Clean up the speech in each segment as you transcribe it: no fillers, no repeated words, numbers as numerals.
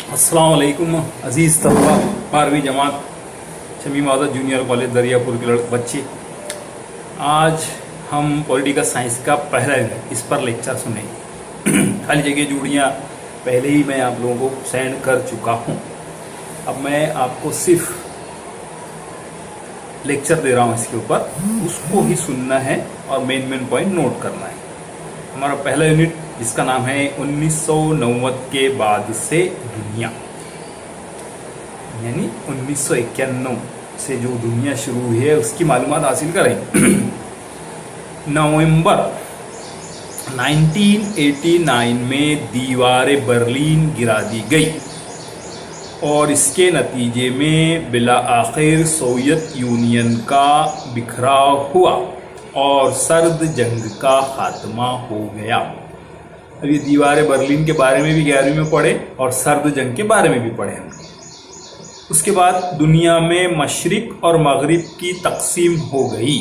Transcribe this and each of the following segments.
अस्सलाम वालेकुम अज़ीज़ तलबा 12वीं जमात शमीम आज़ाद जूनियर कॉलेज दरियापुर के बच्चे। आज हम पॉलिटिकल साइंस का पहला यूनिट इस पर लेक्चर सुनेंगे। खाली जगह जोड़ियाँ पहले ही मैं आप लोगों को सेंड कर चुका हूँ। अब मैं आपको सिर्फ लेक्चर दे रहा हूँ इसके ऊपर, उसको ही सुनना है और मेन पॉइंट नोट करना है। हमारा पहला यूनिट जिसका नाम है 1990 के बाद से दुनिया, यानी 1991 से जो दुनिया शुरू हुई है उसकी मालूमात हासिल करेंगे। नवंबर 1989 में दीवार बर्लिन गिरा दी गई और इसके नतीजे में बिला आखिर सोवियत यूनियन का बिखराव हुआ और सर्द जंग का खात्मा हो गया। अब ये दीवार बर्लिन के बारे में भी 11वीं में पढ़े और सर्द जंग के बारे में भी पढ़े हम। उसके बाद दुनिया में मशरिक और मगरिब की तकसीम हो गई,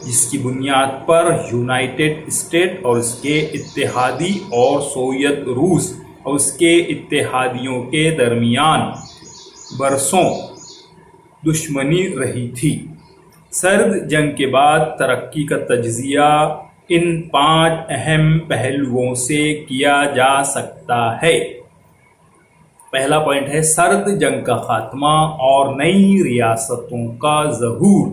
जिसकी बुनियाद पर यूनाइटेड स्टेट और उसके इत्तेहादी और सोवियत रूस और उसके इत्तेहादियों के दरमियान बरसों दुश्मनी रही थी। सर्द जंग के बाद तरक्की का तज्जिया इन 5 अहम पहलुओं से किया जा सकता है। पहला पॉइंट है सर्द जंग का खात्मा और नई रियासतों का ज़हूर।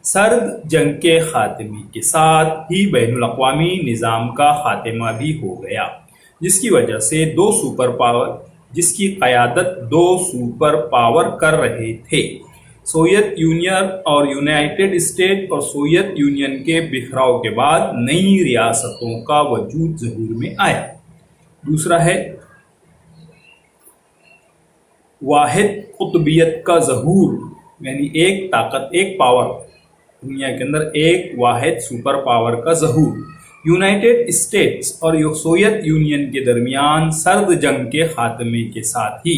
सर्द जंग के खात्मे के साथ ही बैनुल अक़वामी निज़ाम का खात्मा भी हो गया, जिसकी वजह से जिसकी क़यादत 2 सुपर पावर कर रहे थे। सोवियत यूनियन और यूनाइटेड स्टेट और सोवियत यूनियन के बिखराव के बाद नई रियासतों का वजूद ज़हूर में आया। दूसरा है वाहिद कुतुबियत का ज़हूर, यानी एक ताकत, एक पावर, दुनिया के अंदर एक वाहिद सुपर पावर का ज़हूर। यूनाइटेड स्टेट्स और सोवियत यूनियन के दरमियान सर्द जंग के खात्मे के साथ ही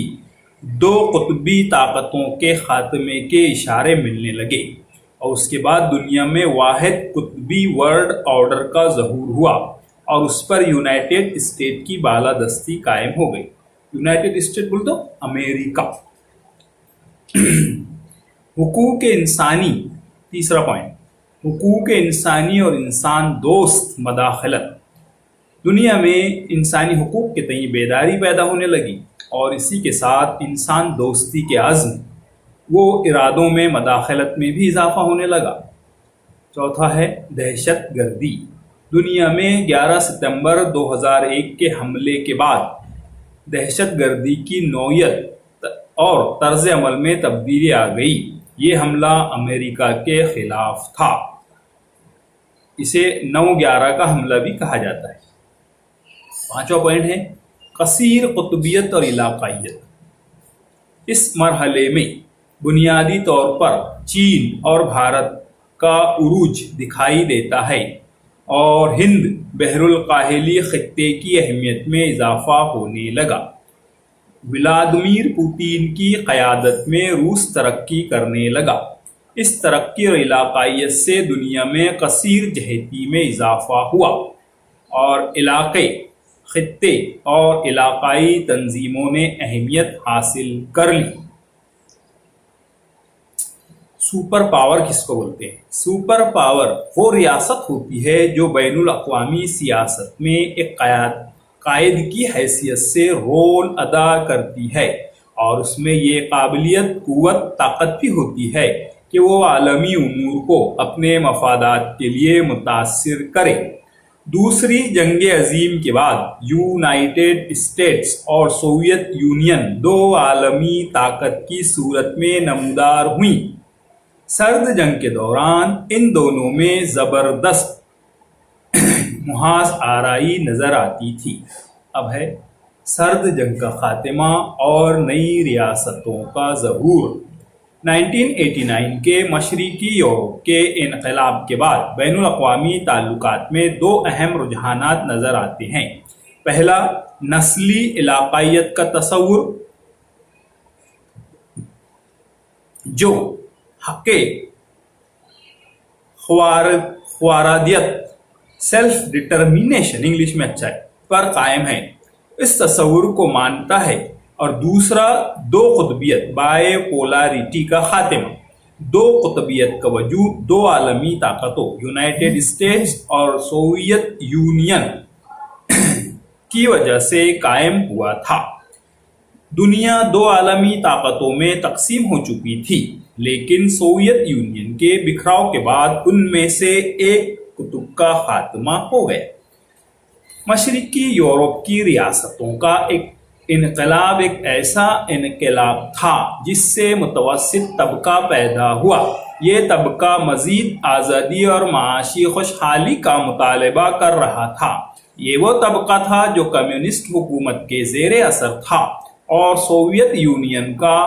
2 कुतुबी ताकतों के खात्मे के इशारे मिलने लगे और उसके बाद दुनिया में वाहिद कुतुबी वर्ल्ड ऑर्डर का ज़हूर हुआ और उस पर यूनाइटेड स्टेट की बालादस्ती कायम हो गई। यूनाइटेड स्टेट बोल दो अमेरिका। हुकूक इंसानी, तीसरा पॉइंट, हुकूक इंसानी और इंसान दोस्त मदाखलत। दुनिया में इंसानी हुकूक के तई बेदारी पैदा होने लगी और इसी के साथ इंसान दोस्ती के अज़्म वो इरादों में मदाखलत में भी इजाफा होने लगा। चौथा है दहशत गर्दी। दुनिया में 11 सितंबर 2001 के हमले के बाद दहशत गर्दी की नौयत और तर्ज अमल में तब्दीली आ गई। ये हमला अमेरिका के खिलाफ था। इसे 9/11 का हमला भी कहा जाता है। पांचवा पॉइंट है कसीर कुतुबियत और इलाकाइयत। इस मरहले में बुनियादी तौर पर चीन और भारत का उरूज दिखाई देता है और हिंद बहरुल काहिली खित्ते की अहमियत में इजाफा होने लगा। व्लादिमीर पुतिन की क़यादत में रूस तरक्की करने लगा। इस तरक्की और इलाकाइयत से दुनिया में कसीर जहती में इजाफा हुआ और इलाके, खित्ते और इलाकाई तंजीमों ने अहमियत हासिल कर ली। सुपर पावर किसको बोलते हैं? सुपर पावर वो रियासत होती है जो बैनुल अक़वामी सियासत में एक कायद की हैसियत से रोल अदा करती है और उसमें ये काबिलियत, कुव्वत, ताकत भी होती है कि वो आलमी उमूर को अपने मफादात के लिए मुतासिर करे। दूसरी जंग अजीम के बाद यूनाइटेड स्टेट्स और सोवियत यूनियन 2 आलमी ताकत की सूरत में नमदार हुई। सर्द जंग के दौरान इन दोनों में ज़बरदस्त मुहास आराई नज़र आती थी। अब है सर्द जंग का खात्मा और नई रियासतों का ज़हूर। 1989 के मशरिकी यूरोप के इनकलाब के बाद बैनुल अक़वामी ताल्लुकात में 2 अहम रुझानात नज़र आते हैं। पहला नस्ली इलाकाइयत का तस्वुर, जो हक़े ख्वारादियत, सेल्फ डिटर्मिनेशन इंग्लिश में अच्छा है, पर कायम है। इस तस्वुर को मानता है اور دوسرا دو قطبیت بائے پولاریٹی کا خاتمہ. دو قطبیت کا وجود دو عالمی طاقتوں یونائٹڈ اسٹیٹس اور سوویت یونین کی وجہ سے قائم ہوا تھا. دنیا دو عالمی طاقتوں میں تقسیم ہو چکی تھی، لیکن سوویت یونین کے بکھراؤ کے بعد ان میں سے ایک قطب کا خاتمہ ہو گیا. مشرقی یورپ کی ریاستوں کا ایک انقلاب ایک ایسا انقلاب تھا جس سے متوسط طبقہ پیدا ہوا. یہ طبقہ مزید آزادی اور معاشی خوشحالی کا مطالبہ کر رہا تھا. یہ وہ طبقہ تھا جو کمیونسٹ حکومت کے زیر اثر تھا اور سوویت یونین کا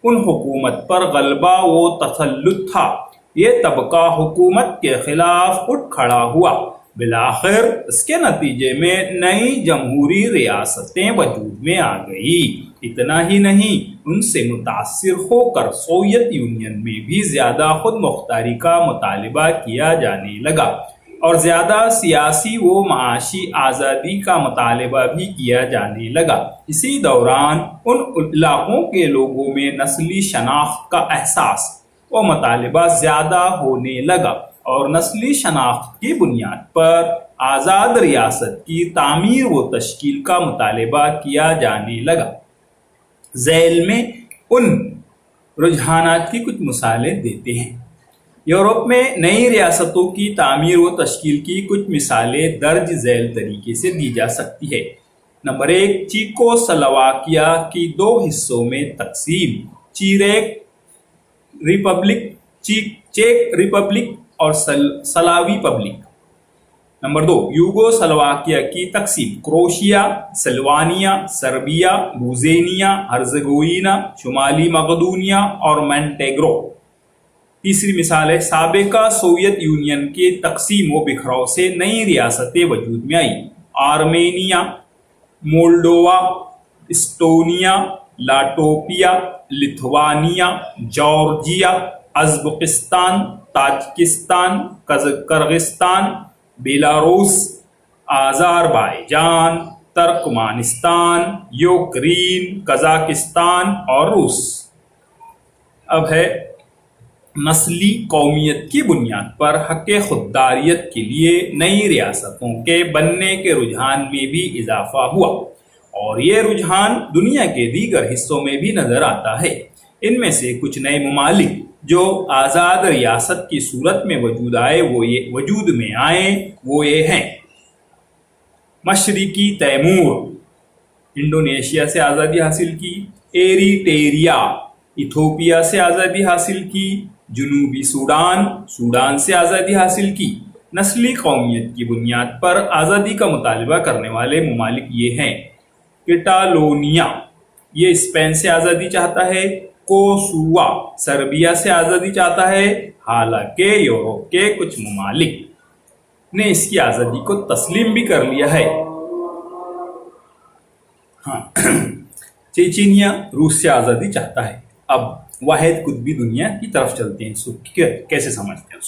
ان حکومت پر غلبہ و تسلط تھا. یہ طبقہ حکومت کے خلاف اٹھ کھڑا ہوا. بالآخر اس کے نتیجے میں نئی جمہوری ریاستیں وجود میں آ گئی. اتنا ہی نہیں، ان سے متاثر ہو کر سوویت یونین میں بھی زیادہ خود مختاری کا مطالبہ کیا جانے لگا اور زیادہ سیاسی و معاشی آزادی کا مطالبہ بھی کیا جانے لگا. اسی دوران ان علاقوں کے لوگوں میں نسلی شناخت کا احساس و مطالبہ زیادہ ہونے لگا اور نسلی شناخت کی بنیاد پر آزاد ریاست کی تعمیر و تشکیل کا مطالبہ کیا جانے لگا. ذیل میں ان رجحانات کی کچھ مثالیں دیتے ہیں. یورپ میں نئی ریاستوں کی تعمیر و تشکیل کی کچھ مثالیں درج ذیل طریقے سے دی جا سکتی ہے. نمبر 1، چیکو سلواکیہ کی دو حصوں میں تقسیم، چیک ریپبلک اور سلاوی پبلک. نمبر 2، یوگو سلواکیہ کی تقسیم، کروشیا، سلوانیا، سربیا، بوزینیا، ہرزگوئینا، شمالی مقدونیہ اور مونٹیگرو. تیسری مثال ہے سابقہ سوویت یونین کے تقسیم و بکھراؤ سے نئی ریاستیں وجود میں آئی، Armenia, Moldova, Estonia, Latvia, Lithuania, Georgia, Uzbekistan, Tajikistan, Kyrgyzstan, Belarus, Azerbaijan, Turkmenistan, Ukraine, Kazakhstan اور روس. اب ہے نسلی قومیت کی بنیاد پر حق خودداریت کے لیے نئی ریاستوں کے بننے کے رجحان میں بھی اضافہ ہوا اور یہ رجحان دنیا کے دیگر حصوں میں بھی نظر آتا ہے. ان میں سے کچھ نئے ممالک جو آزاد ریاست کی صورت میں وجود میں آئے وہ یہ ہیں: مشرقی تیمور، انڈونیشیا سے آزادی حاصل کی، ایریٹیریا، ایتھوپیا سے آزادی حاصل کی، جنوبی سوڈان سے آزادی حاصل کی. نسلی قومیت کی بنیاد پر آزادی کا مطالبہ کرنے والے ممالک یہ ہیں: کیٹالونیا، یہ اسپین سے آزادی چاہتا ہے. کوسووا سربیا سے آزادی چاہتا ہے، حالانکہ یورپ کے کچھ ممالک نے اس کی آزادی کو تسلیم بھی کر لیا ہے. چیچینیا روس سے آزادی چاہتا ہے. اب واحد قطبی دنیا کی طرف چلتے ہیں. اس کو کیسے سمجھتے ہیں؟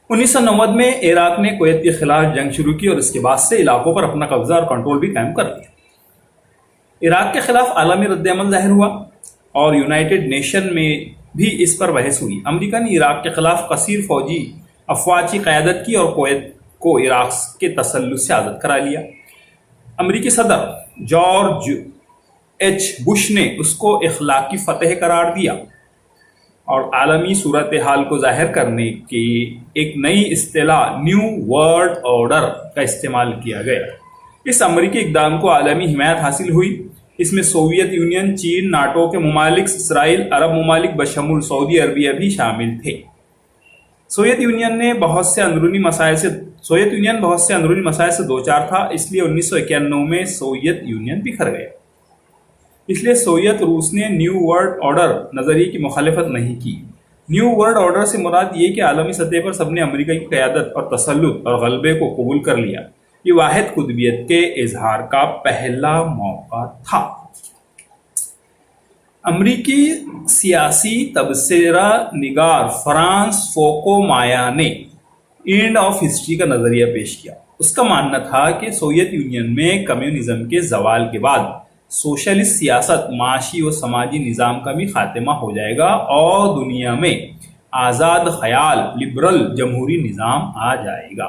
1990 میں عراق نے کویت کے خلاف جنگ شروع کی اور اس کے بعد سے علاقوں پر اپنا قبضہ اور کنٹرول بھی قائم کر لیا. عراق کے خلاف عالمی رد عمل ظاہر ہوا اور یونائٹڈ نیشن میں بھی اس پر بحث ہوئی. امریکہ نے عراق کے خلاف کثیر فوجی افواج کی قیادت کی اور کویت کو عراق کے تسلط سے آزاد کرا لیا. امریکی صدر جارج ایچ بش نے اس کو اخلاقی فتح قرار دیا اور عالمی صورتحال کو ظاہر کرنے کی ایک نئی اصطلاح نیو ورلڈ آرڈر کا استعمال کیا گیا. اس امریکی اقدام کو عالمی حمایت حاصل ہوئی. اس میں سوویت یونین، چین، ناٹو کے ممالک، اسرائیل، عرب ممالک بشمول سعودی عربیہ بھی شامل تھے. سوویت یونین بہت سے اندرونی مسائل سے دوچار تھا، اس لیے 1991 میں سوویت یونین بکھر گیا. اس لیے سوویت روس نے نیو ورلڈ آرڈر نظریے کی مخالفت نہیں کی. نیو ورلڈ آرڈر سے مراد یہ کہ عالمی سطح پر سب نے امریکہ کی قیادت اور تسلط اور غلبے کو قبول کر لیا. یہ واحد قطبیت کے اظہار کا پہلا موقع تھا. امریکی سیاسی تبصرہ نگار فرانس فوکو مایا نے اینڈ آف ہسٹری کا نظریہ پیش کیا. اس کا ماننا تھا کہ سوویت یونین میں کمیونزم کے زوال کے بعد सोशलिस्ट सियासत, माशी और समाजी निज़ाम का भी खात्मा हो जाएगा और दुनिया में आज़ाद ख्याल लिबरल जमहूरी निज़ाम आ जाएगा।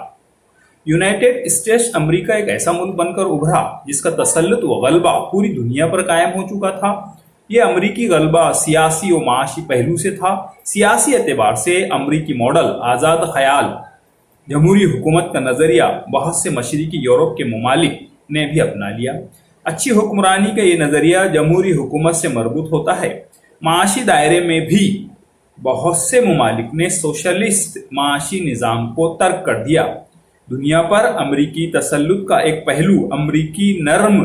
यूनाइटेड स्टेट्स अमेरिका एक ऐसा मुल्क बनकर उभरा जिसका तसल्लुत व गलबा पूरी दुनिया पर कायम हो चुका था। यह अमरीकी गलबा सियासी और माशी पहलू से था। सियासी एतबार से अमरीकी मॉडल आज़ाद ख्याल जमहूरी हुकूमत का नज़रिया बहुत से मशरकी यूरोप के ममालिक ने भी अपना लिया। अच्छी हुक्मरानी का ये नज़रिया जमहूरी हुकूमत से मरबूत होता है। माशी दायरे में भी बहुत से ममालिक ने सोशलिस्ट माशी निज़ाम को तर्क कर दिया। दुनिया पर अमरीकी तसल्लुत का एक पहलू अमरीकी नर्म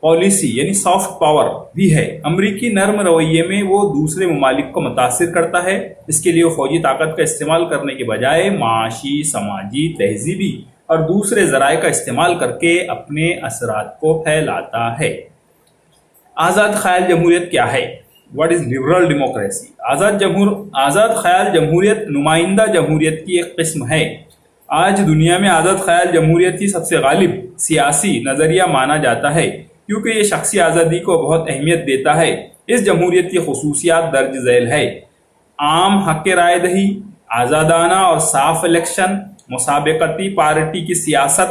पॉलिसी यानी सॉफ्ट पावर भी है। अमरीकी नर्म रवैये में वो दूसरे ममालिक को मुतासिर करता है। इसके लिए वो फौजी ताकत का इस्तेमाल करने के बजाय माशी, समाजी, तहजीबी और दूसरे जराए का इस्तेमाल करके अपने असरात को फैलाता है। आज़ाद ख्याल जमहूरियत क्या है? What is liberal democracy? आज़ाद ख्याल जमहूरियत नुमाइंदा जमहूरियत की एक किस्म है। आज दुनिया में आज़ाद ख्याल जमहूरियत ही सबसे गालिब सियासी नज़रिया माना जाता है, क्योंकि ये शख्सी आज़ादी को बहुत अहमियत देता है। इस जमहूरियत की खसूसियात दर्ज झैल है: आम हक़ राय दही, आज़ादाना और साफ इलेक्शन, मुसाबकती पार्टी की सियासत,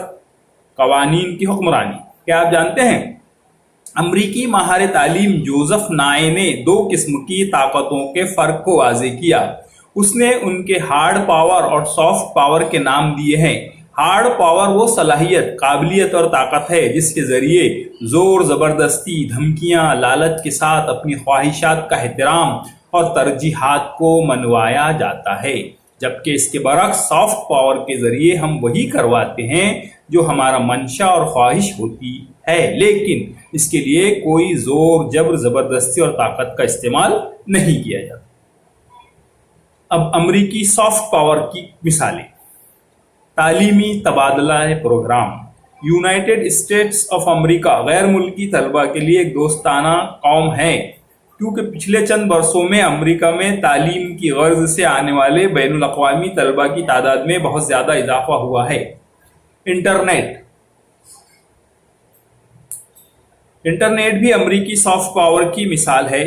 कवानीन की हुक्मरानी। क्या आप जानते हैं अमरीकी माहिर तालीम जोसेफ नाए ने दो किस्म की ताकतों के फ़र्क को वाज़ेह किया। उसने उनके हार्ड पावर और सॉफ्ट पावर के नाम दिए हैं। हार्ड पावर वो सलाहियत, काबिलियत और ताकत है जिसके ज़रिए ज़ोर ज़बरदस्ती, धमकियाँ, लालच के साथ अपनी ख्वाहिशात का एहतराम और तरजीहात को मनवाया जाता है। जबकि इसके बरक्स सॉफ्ट पावर के ज़रिए हम वही करवाते हैं जो हमारा मंशा और ख्वाहिश होती है, लेकिन इसके लिए कोई ज़ोर, जबर, ज़बरदस्ती और ताकत का इस्तेमाल नहीं किया जाता। अब अमरीकी सॉफ्ट पावर की मिसालें: तालीमी तबादला program. United States of America गैर मुल्की तलबा के लिए एक दोस्ताना कौम है, क्योंकि पिछले चंद वर्षों में अमेरिका में तालीम की गर्ज से आने वाले बैनुल अक़वामी तलबा की तादाद में बहुत ज़्यादा इजाफा हुआ है। इंटरनेट भी अमरीकी सॉफ्ट पावर की मिसाल है।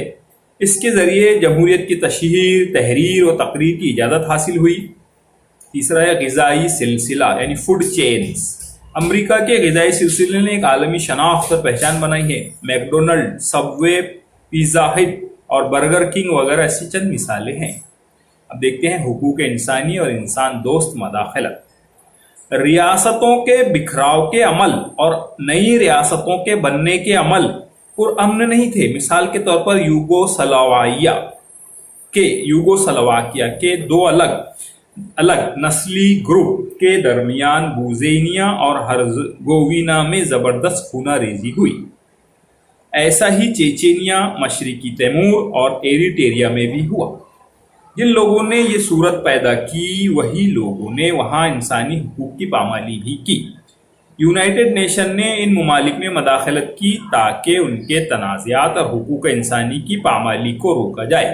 इसके ज़रिए जमहूरियत की तशहीर, तहरीर और तकरीर की इजाज़त हासिल हुई। तीसरा है ग़िज़ाई सिलसिला यानी फूड चेन्स। अमेरिका के ग़िज़ाई सिलसिले ने एक आलमी शनाख्त और पहचान बनाई है। मैकडोनल्ड, सबवे, पिज़्ज़ा हट और बर्गर किंग वगैरह ऐसी चंद मिसालें हैं। अब देखते हैं हुकूक इंसानी और इंसान दोस्त मदाखलत। रियासतों के बिखराव के अमल और नई रियासतों के बनने के अमल पुरअमन नहीं थे। मिसाल के तौर पर यूगोस्लाविया के दो अलग नस्ली ग्रुप के दरमियान बोस्निया और हर्ज़ेगोविना में ज़बरदस्त खूनारेज़ी हुई। ऐसा ही चेचेनिया, मशरकी तैमूर और एरिट्रिया में भी हुआ। जिन लोगों ने ये सूरत पैदा की, वही लोगों ने वहाँ इंसानी हुकूक की पामाली भी की। यूनाइटेड नेशन ने इन ममालिक में मदाखलत की ताकि उनके तनाज़ात और हुकूक इंसानी की पामाली को रोका जाए।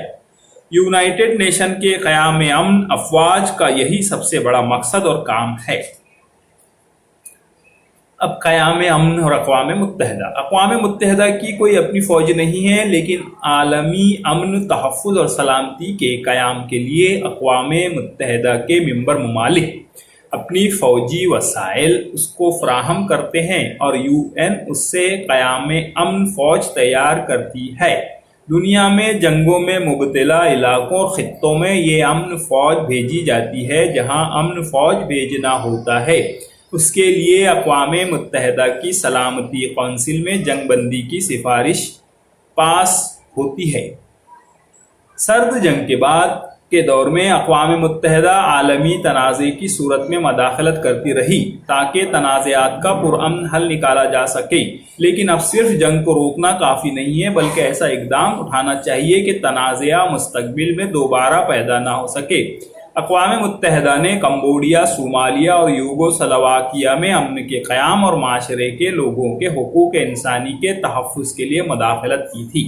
यूनाइटेड नेशन के क़याम अमन अफ़वाज का यही सबसे बड़ा मकसद और काम है। अब क़याम अमन और अक़वाम मुत्तहिदा की कोई अपनी फ़ौज नहीं है, लेकिन आलमी अमन, तहफ़्फ़ुज़ और सलामती के क़याम के लिए अक़वाम मुत्तहिदा के मेंबर ममालिक अपनी फ़ौजी वसाइल उसको फ़राहम करते हैं और UN उससे क़याम अमन फ़ौज तैयार करती है। दुनिया में जंगों में मुबतला इलाकों और ख़ित्तों में ये अमन फ़ौज भेजी जाती है। जहाँ अमन फ़ौज भेजना होता है उसके लिए अक़वाम मुत्तहिदा की सलामती कौंसिल में जंगबंदी की सिफारिश पास होती है। सर्द जंग के बाद के दौर में अक़वाम मुत्तहिदा आलमी तनाज़े की सूरत में मदाखलत करती रही ताकि तनाज़ात का पुरअमन हल निकाला जा सके। लेकिन अब सिर्फ जंग को रोकना काफ़ी नहीं है, बल्कि ऐसा इक़दाम उठाना चाहिए कि तनाज़ा मुस्तक़बिल में दोबारा पैदा ना हो सके। अक़वाम मुत्तहिदा ने कंबोडिया, सोमालिया और यूगोस्लाविया में अमन के क़याम और माशरे के लोगों के हुकूक इंसानी के तहफ़्फ़ुज़ के लिए मदाखलत की थी।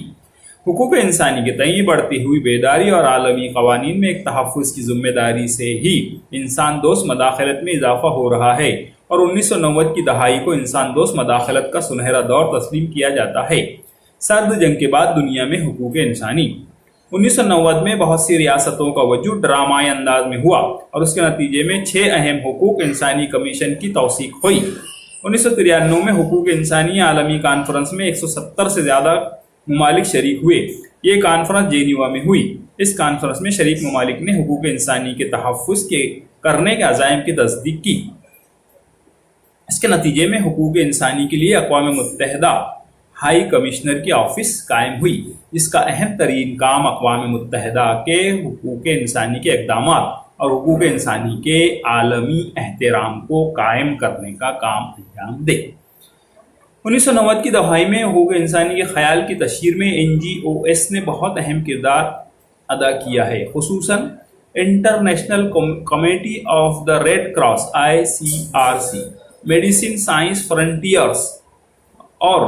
हुकूक इंसानी के तई बढ़ती हुई बेदारी और आलमी क़वानीन में एक तहफ़्फ़ुज़ की ज़िम्मेदारी से ही इंसान दोस्त मदाखलत में इजाफ़ा हो रहा है اور 1990 کی دہائی کو انسان دوست مداخلت کا سنہرا دور تسلیم کیا جاتا ہے۔ سرد جنگ کے بعد دنیا میں حقوق انسانی۔ 1990 میں بہت سی ریاستوں کا وجود ڈرامائی انداز میں ہوا اور اس کے نتیجے میں 6 اہم حقوق انسانی کمیشن کی توثیق ہوئی۔ 1993 میں حقوق انسانی عالمی کانفرنس میں 170 سے زیادہ ممالک شریک ہوئے۔ یہ کانفرنس جینیوا میں ہوئی۔ اس کانفرنس میں شریک ممالک نے حقوق انسانی کے تحفظ کرنے کے عزائم کی تصدیق کی۔ اس کے نتیجے میں حقوق انسانی کے لیے اقوام متحدہ ہائی کمشنر کی آفس قائم ہوئی، جس کا اہم ترین کام اقوام متحدہ کے حقوق انسانی کے اقدامات اور حقوق انسانی کے عالمی احترام کو قائم کرنے کا کام انجام دے۔ 1990 کی دہائی میں حقوق انسانی کے خیال کی تشہیر میں NGOs نے بہت اہم کردار ادا کیا ہے، خصوصاً international committee of the red cross ICRC، medicine science frontiers اور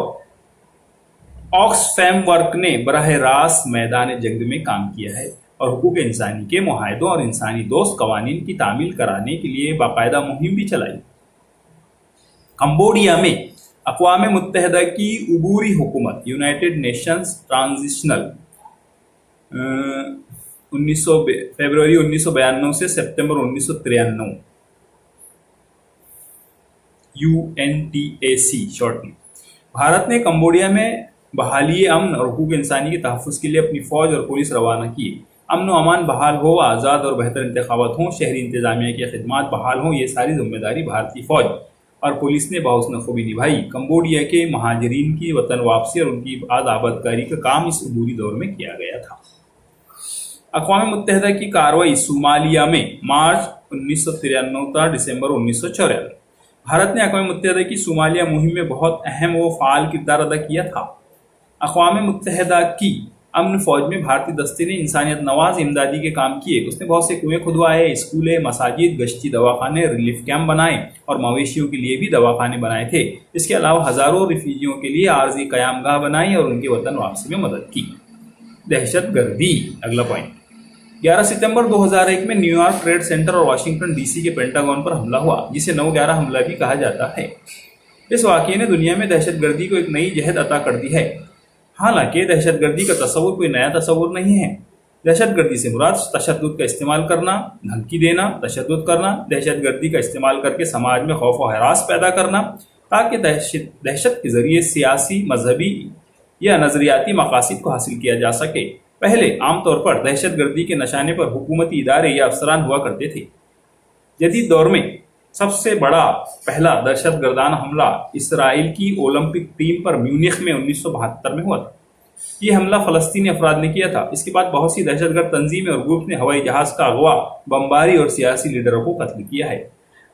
آکسفیم ورک نے براہ راست میدان جنگ میں کام کیا ہے اور حقوق انسانی کے معاہدوں اور انسانی دوست قوانین کی تعمیل کرانے کے لیے باقاعدہ مہم بھی چلائی۔ کمبوڈیا میں اقوام متحدہ کی عبوری حکومت یونائٹڈ نیشنز ٹرانزیشنل فروری 1992 سے سپتمبر 1993 UNTAC شارٹ میں، بھارت نے کمبوڈیا میں بحالی امن اور حقوق انسانی کے تحفظ کے لیے اپنی فوج اور پولیس روانہ کی۔ امن و امان بحال ہو، آزاد اور بہتر انتخابات ہوں، شہری انتظامیہ کی خدمات بحال ہوں، یہ ساری ذمہ داری بھارتی فوج اور پولیس نے بحسن خوبی نبھائی۔ کمبوڈیا کے مہاجرین کی وطن واپسی اور ان کی آبادکاری کا کام اس عبوری دور میں کیا گیا تھا۔ اقوام متحدہ کی کارروائی صومالیہ میں مارچ 1993 تا دسمبر 1994۔ بھارت نے اقوام متحدہ کی صومالیہ مہم میں بہت اہم و فعال کردار ادا کیا تھا۔ اقوام متحدہ کی امن فوج میں بھارتی دستے نے انسانیت نواز امدادی کے کام کیے۔ اس نے بہت سے کنویں کھدوائے، اسکولیں، مساجد، گشتی دواخانے، ریلیف کیمپ بنائے اور مویشیوں کے لیے بھی دواخانے بنائے تھے۔ اس کے علاوہ ہزاروں ریفیوجیوں کے لیے عارضی قیام گاہ بنائی اور ان کے وطن واپسی میں مدد کی۔ دہشت گردی، اگلا پوائنٹ۔ 11 ستمبر 2001 میں نیو یارک ٹریڈ سینٹر اور واشنگٹن DC کے پینٹاگون پر حملہ ہوا، جسے 9/11 حملہ بھی کہا جاتا ہے۔ اس واقعے نے دنیا میں دہشت گردی کو ایک نئی جہت عطا کر دی ہے۔ حالانکہ دہشت گردی کا تصور کوئی نیا تصور نہیں ہے۔ دہشت گردی سے مراد تشدد کا استعمال کرنا، دھمکی دینا، تشدد کرنا، دہشت گردی کا استعمال کر کے سماج میں خوف و ہراس پیدا کرنا تاکہ دہشت کے ذریعے سیاسی، مذہبی یا نظریاتی مقاصد کو حاصل کیا جا سکے۔ پہلے عام طور پر دہشت گردی کے نشانے پر حکومتی ادارے یا افسران ہوا کرتے تھے۔ جدید دور میں سب سے بڑا پہلا دہشت گردانہ حملہ اسرائیل کی اولمپک ٹیم پر میونخ میں 1972 میں ہوا تھا۔ یہ حملہ فلسطینی افراد نے کیا تھا۔ اس کے بعد بہت سی دہشت گرد تنظیمیں اور گروپ نے ہوائی جہاز کا اغوا، بمباری اور سیاسی لیڈروں کو قتل کیا ہے۔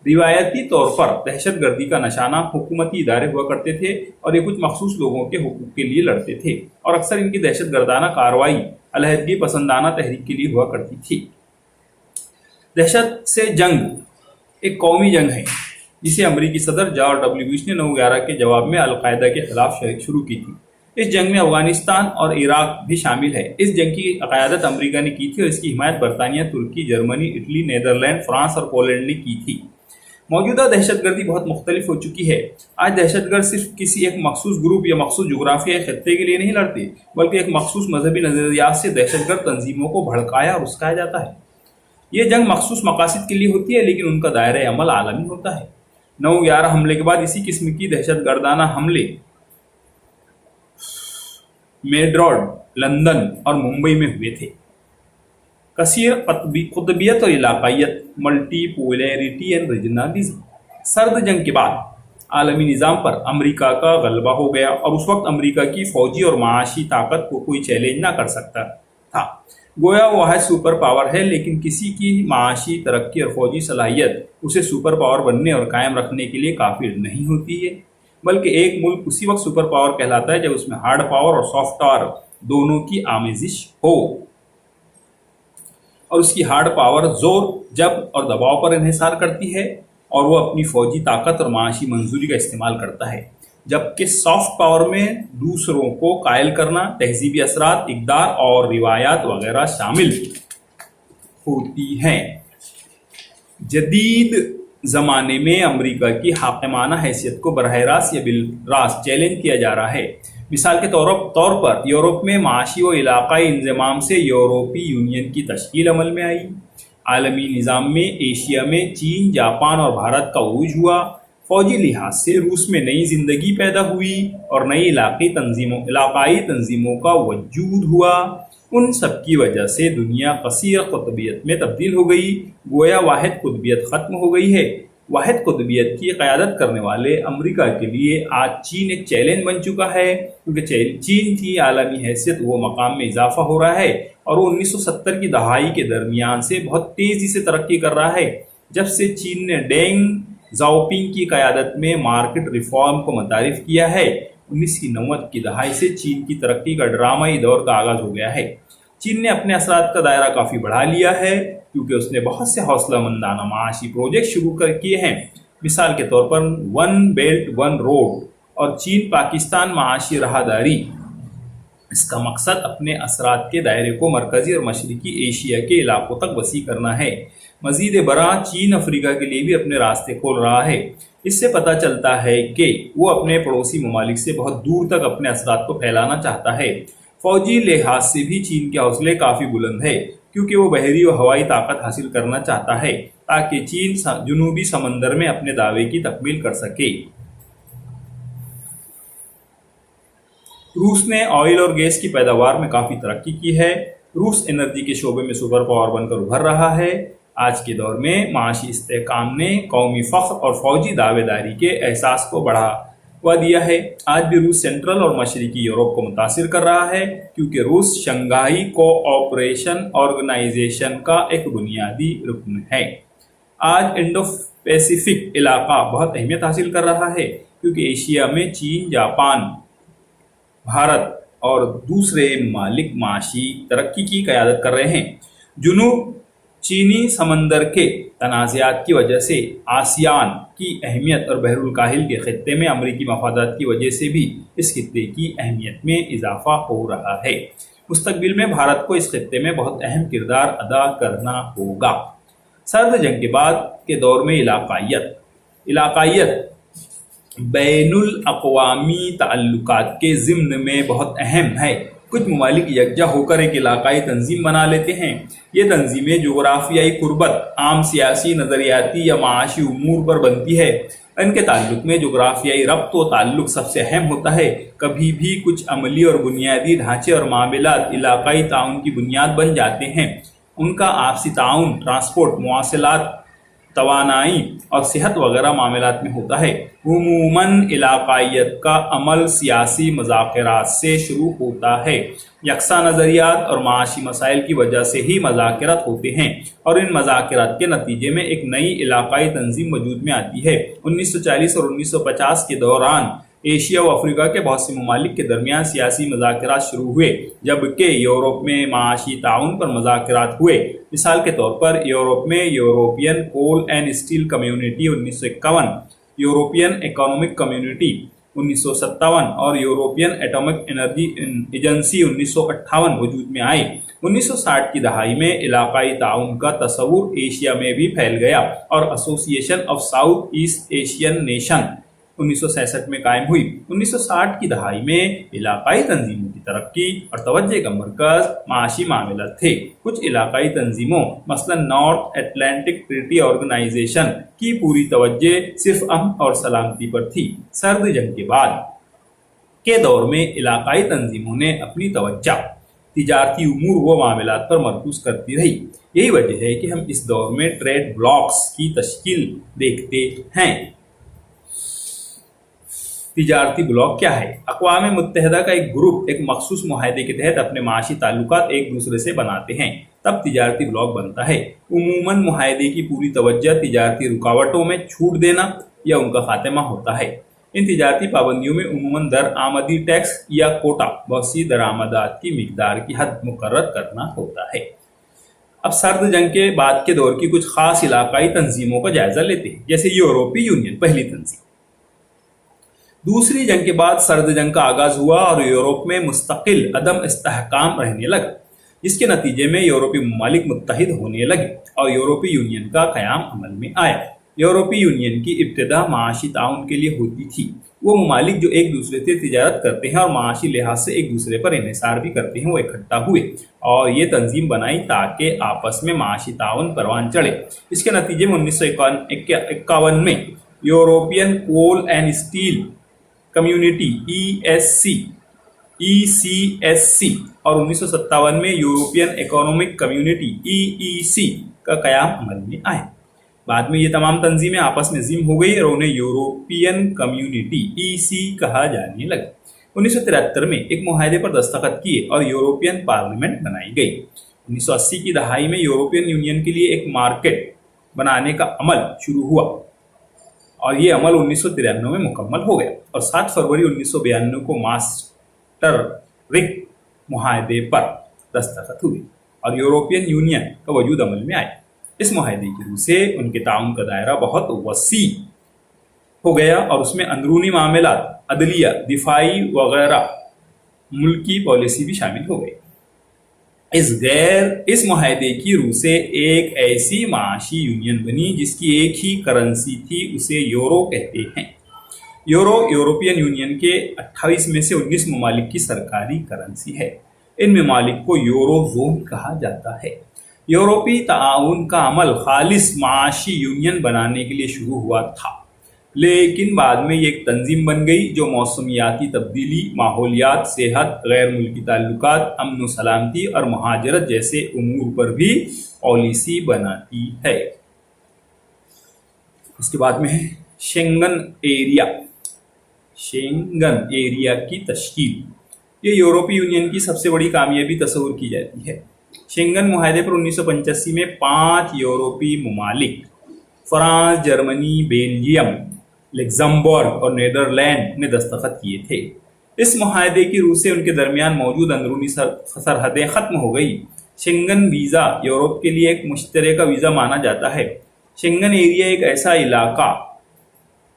روایتی طور پر دہشت گردی کا نشانہ حکومتی ادارے ہوا کرتے تھے اور یہ کچھ مخصوص لوگوں کے حقوق کے لیے لڑتے تھے، اور اکثر ان کی دہشت گردانہ کارروائی علیحدگی پسندانہ تحریک کے لیے ہوا کرتی تھی۔ دہشت سے جنگ ایک قومی جنگ ہے جسے امریکی صدر جارج ڈبلیو بش نے 9/11 کے جواب میں القاعدہ کے خلاف شروع کی تھی۔ اس جنگ میں افغانستان اور عراق بھی شامل ہے۔ اس جنگ کی قیادت امریکہ نے کی تھی اور اس کی حمایت برطانیہ، ترکی، جرمنی، اٹلی، نیدرلینڈ، فرانس اور پولینڈ نے کی تھی۔ موجودہ دہشت گردی بہت مختلف ہو چکی ہے۔ آج دہشت گرد صرف کسی ایک مخصوص گروپ یا مخصوص جغرافیائی خطے کے لیے نہیں لڑتے، بلکہ ایک مخصوص مذہبی نظریات سے دہشت گرد تنظیموں کو بھڑکایا اور اسکایا جاتا ہے۔ یہ جنگ مخصوص مقاصد کے لیے ہوتی ہے، لیکن ان کا دائرۂ عمل عالمی ہوتا ہے۔ 9/11 حملے کے بعد اسی قسم کی دہشت گردانہ حملے میڈراڈ، لندن اور ممبئی میں ہوئے تھے۔ کثیر قطبیت اور علاقائیت، ملٹی پولیرٹی اینڈ ریجنلزم۔ سرد جنگ کے بعد عالمی نظام پر امریکہ کا غلبہ ہو گیا اور اس وقت امریکہ کی فوجی اور معاشی طاقت کو کوئی چیلنج نہ کر سکتا تھا۔ گویا وہ واحد سپر پاور ہے، لیکن کسی کی معاشی ترقی اور فوجی صلاحیت اسے سپر پاور بننے اور قائم رکھنے کے لیے کافی نہیں ہوتی ہے، بلکہ ایک ملک اسی وقت سپر پاور کہلاتا ہے جب اس میں ہارڈ پاور اور سافٹ پاور دونوں کی آمیزش ہو، اور اس کی ہارڈ پاور زور، جب اور دباؤ پر انحصار کرتی ہے اور وہ اپنی فوجی طاقت اور معاشی منظوری کا استعمال کرتا ہے، جبکہ سافٹ پاور میں دوسروں کو قائل کرنا، تہذیبی اثرات، اقدار اور روایات وغیرہ شامل ہوتی ہیں۔ جدید زمانے میں امریکہ کی حاکمانہ حیثیت کو براہ راست یا بالراست چیلنج کیا جا رہا ہے۔ مثال کے طور پر یورپ میں معاشی و علاقائی انضمام سے یورپی یونین کی تشکیل عمل میں آئی۔ عالمی نظام میں ایشیا میں چین، جاپان اور بھارت کا عروج ہوا۔ فوجی لحاظ سے روس میں نئی زندگی پیدا ہوئی اور نئی علاقائی تنظیموں کا وجود ہوا۔ ان سب کی وجہ سے دنیا کثیر قطبیت میں تبدیل ہو گئی، گویا واحد قطبیت ختم ہو گئی ہے۔ واحد قطبیت کی قیادت کرنے والے امریکہ کے لیے آج چین ایک چیلنج بن چکا ہے، کیونکہ چین کی عالمی حیثیت وہ مقام میں اضافہ ہو رہا ہے اور وہ 1970 کی دہائی کے درمیان سے بہت تیزی سے ترقی کر رہا ہے، جب سے چین نے ڈینگ زاؤپنگ کی قیادت میں مارکیٹ ریفارم کو متعارف کیا ہے۔ 1990 کی دہائی سے چین کی ترقی کا ڈرامائی دور کا آغاز ہو گیا ہے۔ چین نے اپنے اثرات کا دائرہ کافی بڑھا لیا ہے، کیونکہ اس نے بہت سے حوصلہ مندانہ معاشی پروجیکٹ شروع کیے ہیں۔ مثال کے طور پر ون بیلٹ ون روڈ اور چین پاکستان معاشی راہداری۔ اس کا مقصد اپنے اثرات کے دائرے کو مرکزی اور مشرقی ایشیا کے علاقوں تک وسیع کرنا ہے۔ مزید برآں چین افریقہ کے لیے بھی اپنے راستے کھول رہا ہے۔ اس سے پتہ چلتا ہے کہ وہ اپنے پڑوسی ممالک سے بہت دور تک اپنے اثرات کو پھیلانا چاہتا ہے۔ فوجی لحاظ سے بھی چین کے حوصلے کافی بلند ہے، کیونکہ وہ بحری و ہوائی طاقت حاصل کرنا چاہتا ہے تاکہ چین جنوبی سمندر میں اپنے دعوے کی تکمیل کر سکے۔ روس نے آئل اور گیس کی پیداوار میں کافی ترقی کی ہے۔ روس انرجی کے شعبے میں سپر پاور بن کر ابھر رہا ہے۔ آج کے دور میں معاشی استحکام نے قومی فخر اور فوجی دعوے داری کے احساس کو بڑھاوا دیا ہے۔ آج بھی روس سینٹرل اور مشرقی یورپ کو متاثر کر رہا ہے، کیونکہ روس شنگھائی کوآپریشن آرگنائزیشن کا ایک بنیادی رکن ہے۔ آج انڈو پیسیفک علاقہ بہت اہمیت حاصل کر رہا ہے، کیونکہ ایشیا میں چین، جاپان، بھارت اور دوسرے ممالک معاشی ترقی کی قیادت کر رہے ہیں۔ جنوب چینی سمندر کے تنازعات کی وجہ سے آسیان کی اہمیت اور بحر الکاہل کے خطے میں امریکی مفادات کی وجہ سے بھی اس خطے کی اہمیت میں اضافہ ہو رہا ہے۔ مستقبل میں بھارت کو اس خطے میں بہت اہم کردار ادا کرنا ہوگا۔ سرد جنگ کے بعد کے دور میں علاقائیت بین الاقوامی تعلقات کے ضمن میں بہت اہم ہے۔ کچھ ممالک یکجا ہو کر ایک علاقائی تنظیم بنا لیتے ہیں۔ یہ تنظیمیں جغرافیائی قربت، عام سیاسی، نظریاتی یا معاشی امور پر بنتی ہے۔ ان کے تعلق میں جغرافیائی ربط و تعلق سب سے اہم ہوتا ہے۔ کبھی بھی کچھ عملی اور بنیادی ڈھانچے اور معاملات علاقائی تعاون کی بنیاد بن جاتے ہیں۔ ان کا آپسی تعاون ٹرانسپورٹ، مواصلات، توانائی اور صحت وغیرہ معاملات میں ہوتا ہے۔ عموماً علاقائیت کا عمل سیاسی مذاکرات سے شروع ہوتا ہے۔ یکساں نظریات اور معاشی مسائل کی وجہ سے ہی مذاکرات ہوتے ہیں اور ان مذاکرات کے نتیجے میں ایک نئی علاقائی تنظیم وجود میں آتی ہے۔ 1940 اور 1950 کے دوران ایشیا و افریقہ کے بہت سے ممالک کے درمیان سیاسی مذاکرات شروع ہوئے، جبکہ یورپ میں معاشی تعاون پر مذاکرات ہوئے۔ مثال کے طور پر یورپ میں European Coal and Steel Community 1951، European Economic Community 1957 اور یورپین ایٹمک انرجی ایجنسی 1958 وجود میں آئے۔ 1960 کی دہائی میں علاقائی تعاون کا تصور ایشیا میں بھی پھیل گیا اور ایسوسی ایشن of south East Asian nation 1966 میں قائم ہوئی۔ 1960 کی دہائی میں علاقائی تنظیموں کی ترقی اور توجہ کا مرکز معاشی معاملات تھے۔ کچھ علاقائی تنظیموں مثلا نارتھ اٹلانٹک ٹریٹی آرگنائزیشن کی پوری توجہ صرف امن اور سلامتی پر تھی۔ سرد جنگ کے بعد کے دور میں علاقائی تنظیموں نے اپنی توجہ تجارتی امور و معاملات پر مرکوز کرتی رہی۔ یہی وجہ ہے کہ ہم اس دور میں ٹریڈ بلاکس کی تشکیل دیکھتے ہیں۔ تجارتی بلاک کیا ہے؟ اقوام متحدہ کا ایک گروپ ایک مخصوص معاہدے کے تحت اپنے معاشی تعلقات ایک دوسرے سے بناتے ہیں، تب تجارتی بلاک بنتا ہے۔ عموماً معاہدے کی پوری توجہ تجارتی رکاوٹوں میں چھوٹ دینا یا ان کا خاتمہ ہوتا ہے۔ ان تجارتی پابندیوں میں عموماً درآمدی ٹیکس یا کوٹا، بہت سی درآمدات کی مقدار کی حد مقرر کرنا ہوتا ہے۔ اب سرد جنگ کے بعد کے دور کی کچھ خاص علاقائی تنظیموں کا جائزہ لیتے ہیں، جیسے یورپی یونین، پہلی تنظیم۔ دوسری جنگ کے بعد سرد جنگ کا آغاز ہوا اور یورپ میں مستقل عدم استحکام رہنے لگا، جس کے نتیجے میں یورپی ممالک متحد ہونے لگے اور یورپی یونین کا قیام عمل میں آیا۔ यूरोपीय यूनियन की इब्तिदा माशी ताउन के लिए होती थी। वो ममालिक जो एक दूसरे से तिजारत करते हैं और माशी लिहाज से एक दूसरे पर इन्हिसार भी करते हैं, वो इकट्ठा हुए और ये तंजीम बनाई ताकि आपस में माशी ताउन परवान चढ़े। इसके नतीजे में 1951 में European Coal and Steel Community ECSC और 1957 में यूरोपियन इकोनॉमिक कम्युनिटी EEC का कयाम अमल में आया। बाद में ये तमाम तंजीमें आपस में जिम हो गई और उन्हें यूरोपियन कम्युनिटी EC कहा जाने लगा। 1973 में एक मुआहदे पर दस्तखत किए और यूरोपियन पार्लियामेंट बनाई गई। 1980 की दहाई में यूरोपियन यूनियन के लिए एक मार्केट बनाने का अमल शुरू हुआ और ये अमल 1993 में मुकम्मल हो गया और 7 फरवरी 1992 को मास्टरिक मुआहदे पर दस्तखत हुई और यूरोपियन यूनियन का वजूद अमल में आया। इस मुआहदे की रूह से उनके ताउन का दायरा बहुत वसी हो गया और उसमें अंदरूनी मामलात, अदलिया, दिफाई वगैरह मुल्की पॉलिसी भी शामिल हो गई। इस मुआहदे की रूह से एक ऐसी माशी यूनियन बनी जिसकी एक ही करेंसी थी, उसे यूरो कहते हैं। यूरो यूरोपियन यूनियन के 28 में से 19 ममालिक की सरकारी करेंसी है। इन ममालिक को यूरो जोन कहा जाता है। यूरोपीय ताउन का अमल खालिस माशी यूनियन बनाने के लिए शुरू हुआ था, लेकिन बाद में ये एक तंजीम बन गई जो मौसमियाती तब्दीली, माहौलियात, सेहत, गैर मुल्की ताल्लुकात, अमन व सलामती और महाजरत जैसे उमूर पर भी पॉलिसी बनाती है। उसके बाद में है शेंगन एरिया। शेंगन एरिया की तश्कील ये यूरोपीय यूनियन की सबसे बड़ी कामयाबी तस्वूर की जाती है। शेंगन मुआहदे पर 1985 में 5 यूरोपीय ममालिक फ्रांस, जर्मनी, बेल्जियम, लग्जमबर्ग और नीदरलैंड ने दस्तखत किए थे। इस मुआहदे की रूह से उनके दरमियान मौजूद अंदरूनी सरहदें खत्म हो गई। शेंगन वीज़ा यूरोप के लिए एक मुश्तरका वीज़ा माना जाता है। शेंगन एरिया एक ऐसा इलाका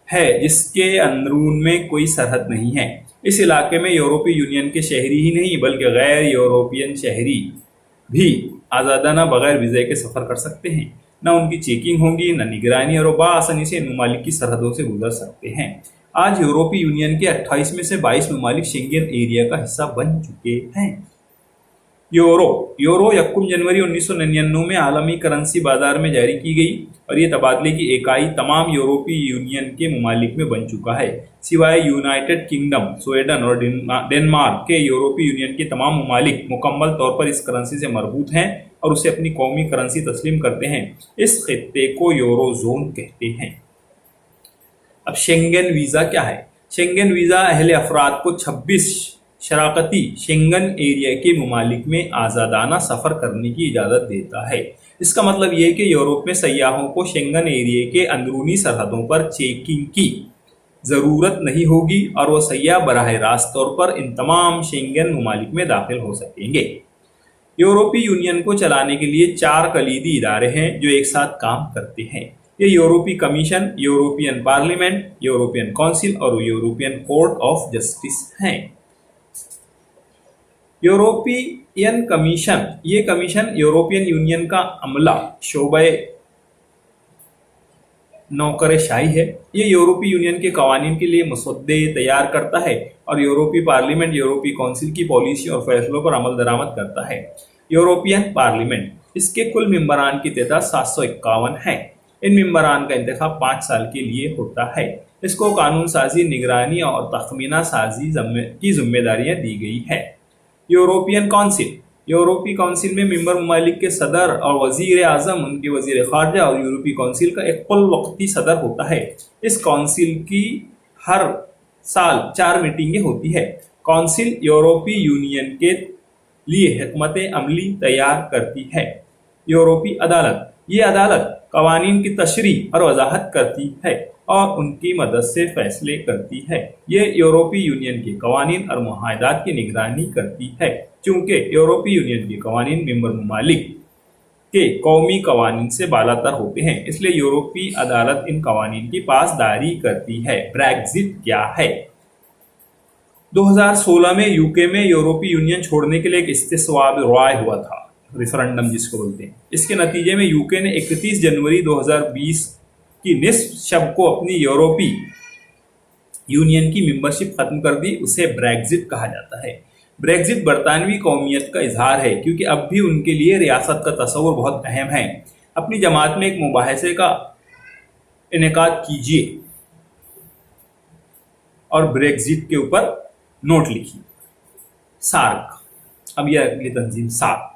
है जिसके अंदरून में कोई सरहद नहीं है। इस इलाके में यूरोपीय यूनियन के शहरी ही नहीं बल्कि गैर यूरोपियन शहरी भी आज़ादाना बगैर वीज़े के सफ़र कर सकते हैं। न उनकी चेकिंग होगी, न निगरानी, और बाआसानी से इन ममालिक की सरहदों से गुजर सकते हैं। आज यूरोपीय यूनियन के 28 में से 22 ममालिक शेंगन एरिया का हिस्सा बन चुके हैं। यूरो 1 जनवरी 1999 में आलमी करेंसी बाजार में जारी की गई और ये तबादले की इकाई तमाम यूरोपीय यूनियन के ममालिक में बन चुका है। सिवाय यूनाइटेड किंगडम, स्वीडन और डेनमार्क के यूरोपीय यूनियन के तमाम ममालिक मुकम्मल तौर पर इस करेंसी से मरबूत हैं और उसे अपनी कौमी करेंसी तस्लीम करते हैं। इस खित्ते को यूरो जोन कहते हैं। अब शेंगन वीज़ा क्या है? शेंगन वीज़ा अहले अफराद को 26 शराकती शेंगन एरिया के ममालिक में आज़ादाना सफ़र करने की इजाज़त देता है। इसका मतलब ये कि यूरोप में सयाहों को शेंगन एरिया के अंदरूनी सरहदों पर चेकिंग की ज़रूरत नहीं होगी और वह सयाह बराह रास्त तौर पर इन तमाम शेंगन ममालिक में दाखिल हो सकेंगे। यूरोपीय यूनियन को चलाने के लिए 4 कलीदी इदारे हैं जो एक साथ काम करते हैं। ये यूरोपीय commission, European parliament, European council और यूरोपियन कोर्ट ऑफ जस्टिस हैं। यूरोपियन कमीशन ये कमीशन यूरोपियन यूनियन का अमला शोबे नौकरशाही है। ये यूरोपीय यूनियन के कवानीन के लिए मसौदे तैयार करता है और यूरोपीय पार्लियामेंट यूरोपीय काउंसिल की पॉलिसी और फैसलों पर अमल दरामद करता है। यूरोपियन पार्लियामेंट इसके कुल मेंबरान की तादाद 751 है। इन मेंबरान का इंतखाब 5 साल के लिए होता है। इसको कानून साजी, निगरानी और तखमीना साजी की जिम्मेदारियां दी गई है। यूरोपियन काउंसिल यूरोपीय काउंसिल में मेंबर ममालिक के सदर और वजीर आजम, उनके वजीर खारजा और यूरोपीय काउंसिल का एक कुल वक्ती सदर होता है। इस काउंसिल की हर साल 4 मीटिंगें होती है। काउंसिल यूरोपीय यूनियन के लिए हिकमत अमली तैयार करती है। यूरोपीय अदालत ये अदालत कवानीन की तशरीह और वजाहत करती है और उनकी मदद से फैसले करती है। ये यूरोपीय यूनियन के कवानीन और मुआहदात की निगरानी करती है। चूँकि यूरोपीय यूनियन के कवानीन मेंबर ममालिक के कौमी कवानीन से बालातर होते हैं, इसलिए यूरोपीय अदालत इन कवानीन की पासदारी करती है। ब्रेक्जिट क्या है? 2016 में यूके में यूरोपीय यूनियन छोड़ने के लिए एक इस्तिस्वाब राय हुआ था, रेफरेंडम जिसको बोलते हैं। इसके नतीजे में यूके ने 31 जनवरी 2020 कि निस्फ शब को अपनी यूरोपीय यूनियन की मेंबरशिप खत्म कर दी, उसे ब्रेग्जिट कहा जाता है। ब्रेग्जिट बरतानवी कौमियत का इजहार है, क्योंकि अब भी उनके लिए रियासत का तस्वुर बहुत अहम है। अपनी जमात में एक मुबाहसे का इनेकाद कीजिए और ब्रेग्जिट के ऊपर नोट लिखिए। सार्क, अब यह अगली तंजीम सार्क,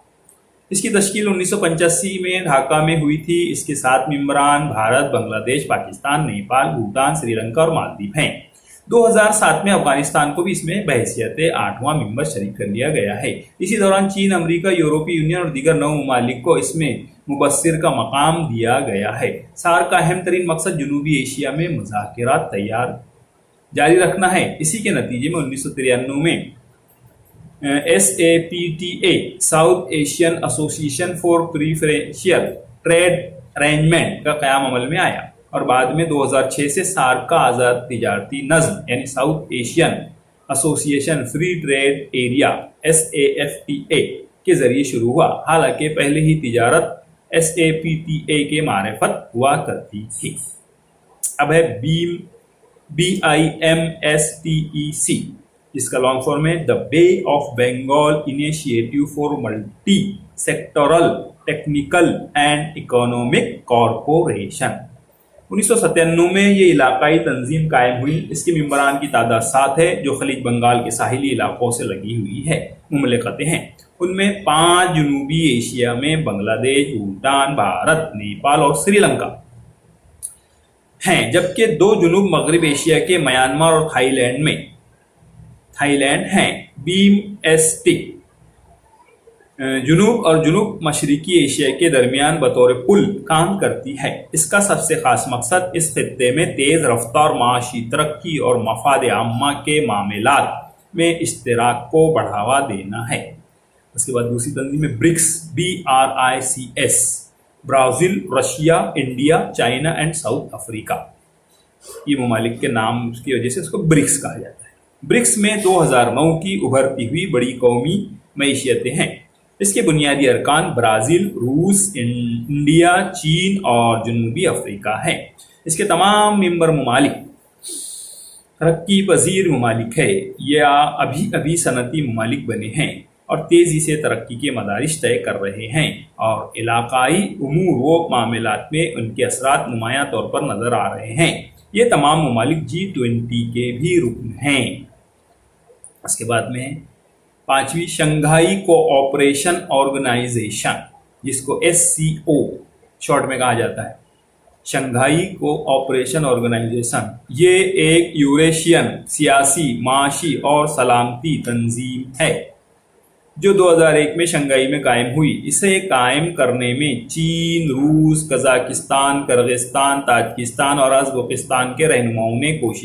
इसकी तश्कील 1985 में ढाका में हुई थी। इसके 7 मेंबरान भारत, बांग्लादेश, पाकिस्तान, नेपाल, भूटान, श्रीलंका और मालदीव हैं। 2007 में अफगानिस्तान को भी इसमें बहैसियत 8वां मेंबर शरीक कर लिया गया है। इसी दौरान चीन, अमेरिका, यूरोपीय यूनियन और दीगर 9 ममालिक को इसमें मुबस्सिर का मकाम दिया गया है। सार्क का अहम तरीन मकसद जनूबी एशिया में मुज़ाकरात तैयार जारी रखना है। इसी के नतीजे में 1993 में SAPTA South Asian association for preferential trade arrangement का क़याम अमल में आया और बाद में 2006 से सार्क का आज़ाद तिजारती नज़्म यानी south Asian association free trade area SAFTA के जरिए शुरू हुआ। हालांकि पहले ही तिजारत SAPTA के मारिफत हुआ करती थी। अब है BIMSTEC, जिसका लॉन्ग फॉर्म है the Bay of Bengal Initiative for Multi Sectoral Technical and Economic Corporation. 1997 में ये इलाकाई तंजीम कायम हुई। इसके मेंबरान की तादाद 7 है, जो खलीज बंगाल के साहिली इलाकों से लगी हुई है मुमलिकतें हैं। उनमें 5 जनूबी एशिया में बांग्लादेश, भूटान, भारत, नेपाल और श्रीलंका हैं, जबकि 2 जुनूब मगरब एशिया के म्यांमार और थाईलैंड हैं। BIMSTEC जुनूब और जुनूब मशरिकी एशिया के दरमियान बतौर पुल काम करती है। इसका सबसे खास मकसद इस खित्ते में तेज रफ्तार माशी तरक्की और मफाद आम्मा के मामलात में इश्तिराक को बढ़ावा देना है। उसके बाद दूसरी तंजीम में BRICS, BRICS, Brazil, Russia, India, China and south Africa. ये ममालिक के नाम की वजह से उसको ब्रिक्स कहा जाता है। ब्रिक्स में 2009 की उभरती हुई बड़ी कौमी मैशियतें हैं। इसके बुनियादी अरकान ब्राज़ील, रूस, इंडिया, चीन और जनूबी अफ्रीका हैं। इसके तमाम मेंबर ममालिक तरक्की पजीर ममालिक है या अभी अभी सनती ममालिक बने हैं और तेज़ी से तरक्की के मदारिज तय कर रहे हैं, और इलाकाई उमूर व मामलात में उनके असरात नुमायां तौर पर नज़र आ रहे हैं। ये तमाम ममालिक G20 के भी रुकन हैं। उसके बाद में 5वीं शंघाई कोऑपरेशन ऑर्गेनाइजेशन, जिसको SCO शॉर्ट में कहा जाता है, शंघाई कोऑपरेशन ऑर्गेनाइजेशन, ये एक यूरेशियन सियासी, माशी और सलामती तंजीम है जो 2001 में शंघाई में कायम हुई। इसे कायम करने में चीन, रूस, कजाकिस्तान, किर्गिस्तान, ताजिकिस्तान और अज़रबैजान के रहनुमाओं ने कोशिश